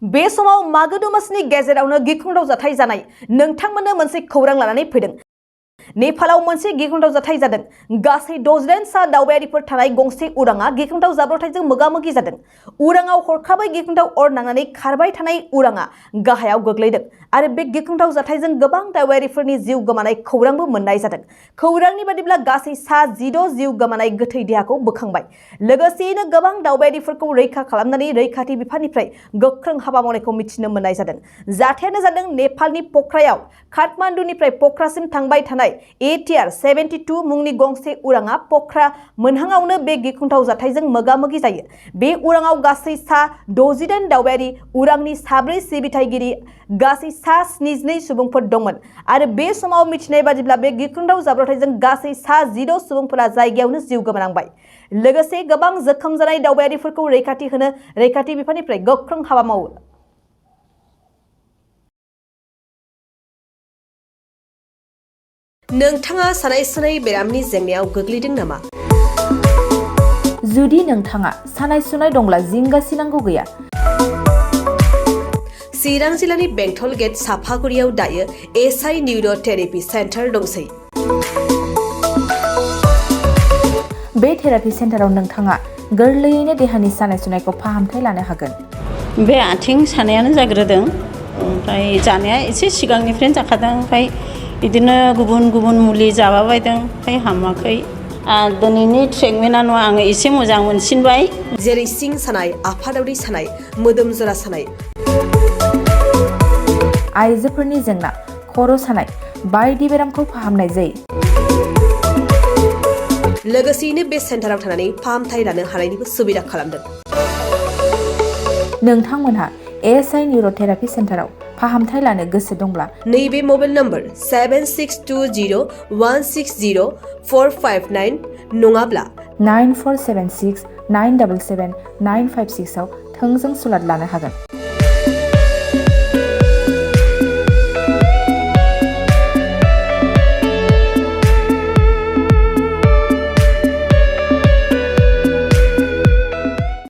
बे समाव मागो दमासिनि गेजेरावनो गिख्रंथाव जाथाय जानाय नोंथांमोननो मोनसे खौरां लानानै फैदों। नेपालाव मोनसे गिख्रंथाव जाथाय जादों। गासै 68 सा दावबायारिफोर थानाय गंसे उरांआ गिख्रंथाव जाब्रबथायजों मोगा-मोगि जादों। उरांआव हरखाबै गिख्रंथाव अर नांनानै खारबाय थानाय उरांआ गाहायाव गोग्लैदों आरो बे गिख्रंथाव जाथायजों गोबां दावबायारिफोरनि जिउ गोमानाय खौरांबो मोननाय जादों। खौरांनि बादिब्ला गासै सा 16 जिउ गोमानाय गोथै देहाखौ बोखांबाय। लोगोसेयैनो गोबां दावबायारिफोरखौ रैखा खालामनानै रैखाथि बिफाननिफ्राय गोख्रों हाबा मावनायखौ मिथिनो मोननाय जादों। जाथायानो जादों नेपालनि प'खरायाव काठमान्डुनिफ्राय प'खरासिम थांबाय थानाय ATR-72 मुंनि गंसे उरांआ प'खरा मोनहांआवनो बे गिख्रंथाव जाथायजों मोगा-मोगि जायो। बे उरांआव गासै सा 68 दावबायारि, उरांनि 4 सिबिथायगिरि, गासै सा 72 सुबुंफोर दंमोन आरो बे समाव मिथिनाय बादिब्ला बे गिख्रंथाव जाब्रबथायजों गासै सा 16 सुबुंफोरा जायगायावनो जिउ गोमानांबाय। लोगोसे गोबां जोखोम जानाय दावबायारिफोरखौ रैखाथि होनो रैखाथि बिफाननिफ्राय गोख्रों हाबा मावो। नोंथाङा सानाय-सुनाय बेरामनि जेंनायाव गोग्लैदों नामा? जुदि नोंथाङा सानाय-सुनाय दंब्ला जिंगासिनांगौ गैया। चिरां जिल्लानि बेंटल गेट साफागुरियाव दायो SI निउर' थेरापि सेन्टार दंसै। बे थेरापि सेन्टाराव नोंथाङा गोरलैयैनो देहानि सानाय-सुनायखौ फाहामथाय लानो हागोन। बे आथिं सानायानो जाग्रोदों, ओमफ्राय जानाया एसे सिगांनिफ्रायनो जाखादों, ओमफ्राय बिदिनो गुबुन गुबुन मुलि जाबाबायदों, ओमफ्राय हामाखै। दिनैनि ट्रिटमेन्टआ आङो एसे मोजां मोनसिनबाय। जेरै सिं सानाय, आफादावरि सानाय, मोदोम जरा सानाय, आइजोफोरनि जेंना, खर' सानाय बायदि बेरामखौ फाहामनाय जायो। लोगोसेयैनो बे सेन्टाराव थानानै फाहामथाय लानो हानायनिबो सुबिदा खालामदों। नोंथांमोनहा SI निउर' थेरापि सेन्टाराव फाहामथाय लानो गोसो दंब्ला नैबे मबाइल नम्बर 7620160459 नङाब्ला 9476977956 आव थोंजों सुलाद लानो हागोन।